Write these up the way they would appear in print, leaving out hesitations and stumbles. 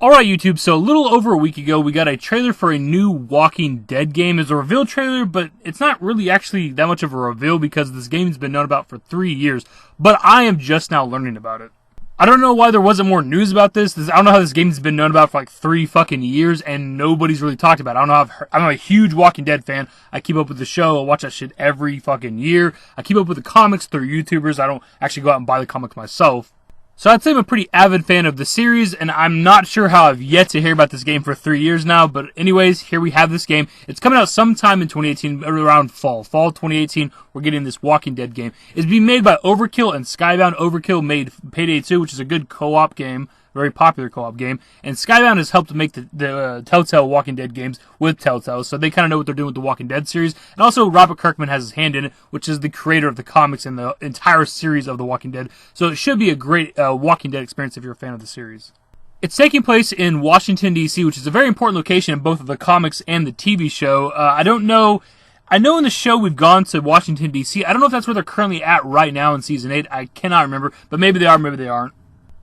Alright YouTube, so a little over a week ago we got a trailer for a new Walking Dead game. It's a reveal trailer, but it's not really actually that much of a reveal because this game's been known about for 3 years, but I am just now learning about it. I don't know why there wasn't more news about this. I don't know how this game's been known about for like 3 fucking years and nobody's really talked about it. I don't know. I'm a huge Walking Dead fan. I keep up with the show. I watch that shit every fucking year. I keep up with the comics through YouTubers. I don't actually go out and buy the comics myself. So I'd say I'm a pretty avid fan of the series, and I'm not sure how I've yet to hear about this game for 3 years now, but anyways, here we have this game. It's coming out sometime in 2018, around fall 2018, we're getting this Walking Dead game. It's being made by Overkill and Skybound. Overkill made Payday 2, which is a good co-op game, very popular co-op game, and Skybound has helped to make the Telltale Walking Dead games with Telltale, so they kind of know what they're doing with the Walking Dead series. And also, Robert Kirkman has his hand in it, which is the creator of the comics and the entire series of The Walking Dead, so it should be a great Walking Dead experience if you're a fan of the series. It's taking place in Washington, D.C., which is a very important location in both of the comics and the TV show. I know in the show we've gone to Washington, D.C. I don't know if that's where they're currently at right now in Season 8. I cannot remember, but maybe they are, maybe they aren't.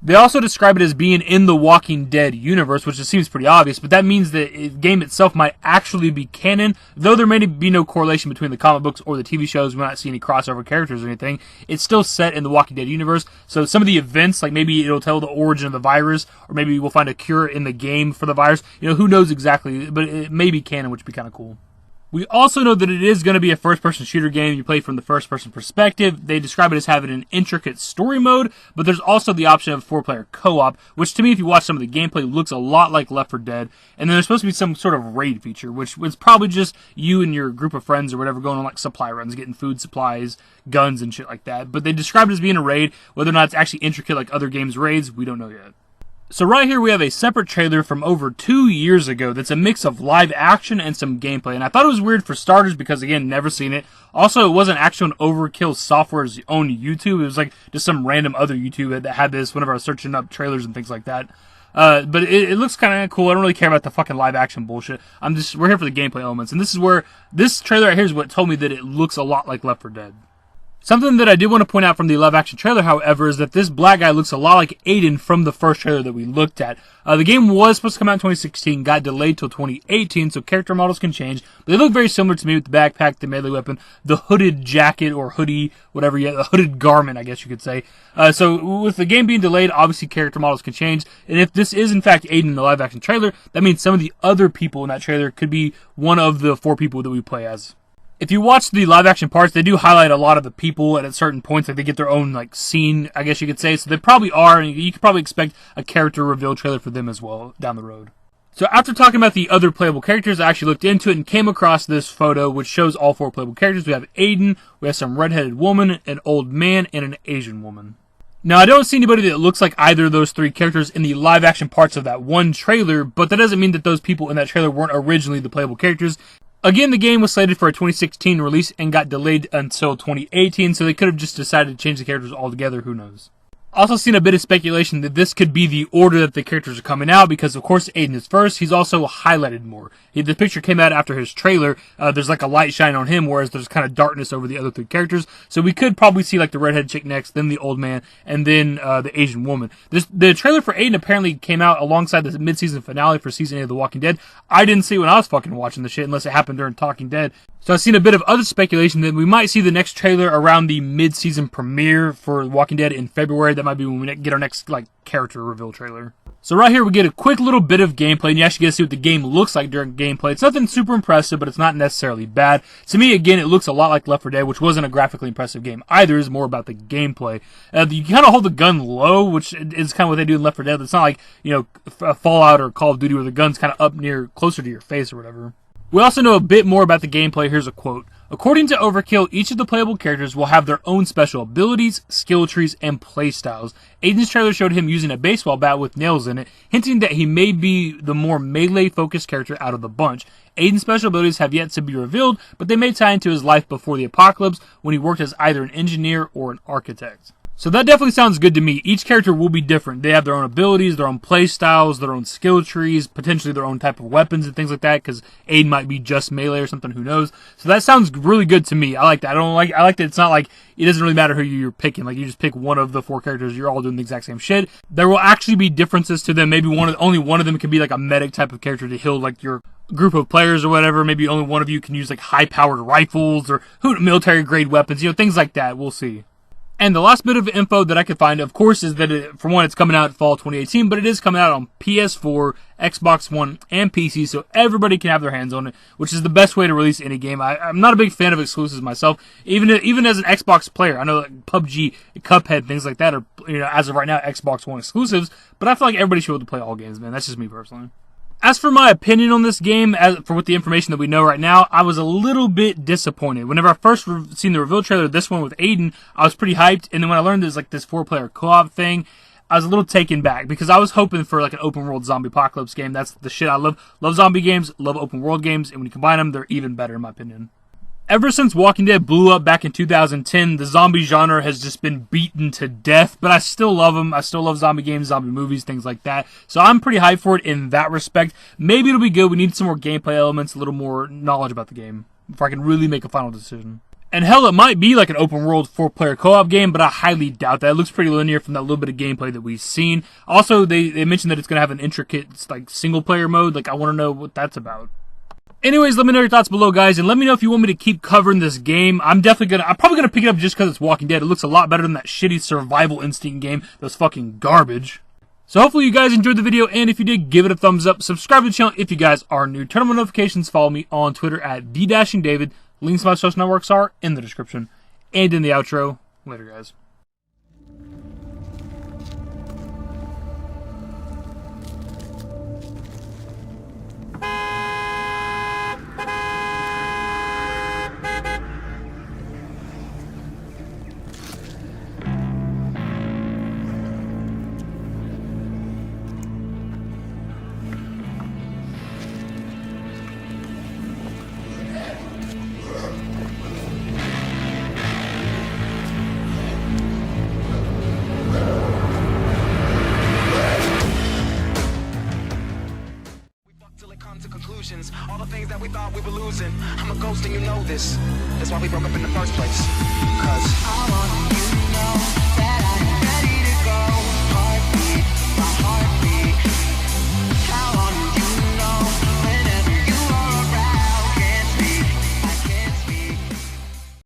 They also describe it as being in the Walking Dead universe, which just seems pretty obvious, but that means that the game itself might actually be canon, though there may be no correlation between the comic books or the TV shows. We might not see any crossover characters or anything. It's still set in the Walking Dead universe, so some of the events, like maybe it'll tell the origin of the virus, or maybe we'll find a cure in the game for the virus. Who knows exactly, but it may be canon, which would be kind of cool. We also know that it is going to be a first-person shooter game. You play from the first-person perspective. They describe it as having an intricate story mode, but there's also the option of 4-player co-op, which to me, if you watch some of the gameplay, looks a lot like Left 4 Dead. And then there's supposed to be some sort of raid feature, which was probably just you and your group of friends or whatever going on like supply runs, getting food, supplies, guns, and shit like that. But they describe it as being a raid. Whether or not it's actually intricate like other games' raids, we don't know yet. So right here we have a separate trailer from over 2 years ago that's a mix of live action and some gameplay. And I thought it was weird for starters because, again, never seen it. Also, it wasn't actually on Overkill Software's own YouTube. It was like just some random other YouTube that had this whenever I was searching up trailers and things like that. But it looks kind of cool. I don't really care about the fucking live action bullshit. We're here for the gameplay elements. And this is where, this trailer right here is what told me that it looks a lot like Left 4 Dead. Something that I did want to point out from the live-action trailer, however, is that this black guy looks a lot like Aidan from the first trailer that we looked at. The game was supposed to come out in 2016, got delayed till 2018, so character models can change. But they look very similar to me with the backpack, the melee weapon, the hooded jacket or hoodie, whatever, the hooded garment, I guess you could say. So with the game being delayed, obviously character models can change. And if this is in fact Aidan in the live-action trailer, that means some of the other people in that trailer could be one of the 4 people that we play as. If you watch the live-action parts, they do highlight a lot of the people at certain points. Like, they get their own, scene, I guess you could say. So they probably are, and you could probably expect a character reveal trailer for them as well down the road. So after talking about the other playable characters, I actually looked into it and came across this photo, which shows all 4 playable characters. We have Aidan, we have some redheaded woman, an old man, and an Asian woman. Now, I don't see anybody that looks like either of those 3 characters in the live-action parts of that one trailer, but that doesn't mean that those people in that trailer weren't originally the playable characters. Again, the game was slated for a 2016 release and got delayed until 2018, so they could have just decided to change the characters altogether, who knows. Also seen a bit of speculation that this could be the order that the characters are coming out, because of course Aidan is first. He's also highlighted more. The picture came out after his trailer. There's like a light shine on him, whereas there's kind of darkness over the other 3 characters. So we could probably see like the redhead chick next, then the old man, and then the Asian woman. The trailer for Aidan apparently came out alongside the mid-season finale for Season 8 of The Walking Dead. I didn't see it when I was fucking watching the shit, unless it happened during Talking Dead. So I've seen a bit of other speculation that we might see the next trailer around the mid-season premiere for Walking Dead in February. That might be when we get our next, character reveal trailer. So right here we get a quick little bit of gameplay, and you actually get to see what the game looks like during gameplay. It's nothing super impressive, but it's not necessarily bad. To me, again, it looks a lot like Left 4 Dead, which wasn't a graphically impressive game either. It's more about the gameplay. You kind of hold the gun low, which is kind of what they do in Left 4 Dead. It's not like, Fallout or Call of Duty where the gun's kind of up closer to your face or whatever. We also know a bit more about the gameplay. Here's a quote. According to Overkill, each of the playable characters will have their own special abilities, skill trees, and playstyles. Aidan's trailer showed him using a baseball bat with nails in it, hinting that he may be the more melee-focused character out of the bunch. Aidan's special abilities have yet to be revealed, but they may tie into his life before the apocalypse when he worked as either an engineer or an architect. So that definitely sounds good to me. Each character will be different. They have their own abilities, their own play styles, their own skill trees, potentially their own type of weapons and things like that, because Aidan might be just melee or something, who knows. So that sounds really good to me. I like that. I like that it's not like it doesn't really matter who you're picking. Like, you just pick one of the 4 characters, you're all doing the exact same shit. There will actually be differences to them. Maybe only one of them can be like a medic type of character to heal like your group of players or whatever. Maybe only one of you can use like high-powered rifles or military-grade weapons, things like that. We'll see. And the last bit of info that I could find, of course, is that, for one, it's coming out fall 2018, but it is coming out on PS4, Xbox One, and PC, so everybody can have their hands on it, which is the best way to release any game. I'm not a big fan of exclusives myself, even as an Xbox player. I know like PUBG, Cuphead, things like that are, as of right now, Xbox One exclusives, but I feel like everybody should be able to play all games, man. That's just me personally. As for my opinion on this game, with the information that we know right now, I was a little bit disappointed. Whenever I first seen the reveal trailer, this one with Aidan, I was pretty hyped. And then when I learned there's like this 4-player co-op thing, I was a little taken back because I was hoping for like an open world zombie apocalypse game. That's the shit I love. Love zombie games, love open world games, and when you combine them, they're even better in my opinion. Ever since Walking Dead blew up back in 2010, the zombie genre has just been beaten to death, but I still love them. I still love zombie games, zombie movies, things like that. So I'm pretty hyped for it in that respect. Maybe it'll be good. We need some more gameplay elements, a little more knowledge about the game before I can really make a final decision. And hell, it might be like an open world 4-player co-op game, but I highly doubt that. It looks pretty linear from that little bit of gameplay that we've seen. Also, they mentioned that it's going to have an intricate like single-player mode. Like, I want to know what that's about. Anyways, let me know your thoughts below, guys, and let me know if you want me to keep covering this game. I'm probably gonna pick it up just because it's Walking Dead. It looks a lot better than that shitty Survival Instinct game that was fucking garbage. So hopefully you guys enjoyed the video, and if you did, give it a thumbs up. Subscribe to the channel if you guys are new. Turn on notifications. Follow me on Twitter at @TheDashingDavid. Links to my social networks are in the description and in the outro. Later, guys. All the things that we thought we were losing. I'm a ghost and you know this. That's why we broke up in the first place. 'Cause I want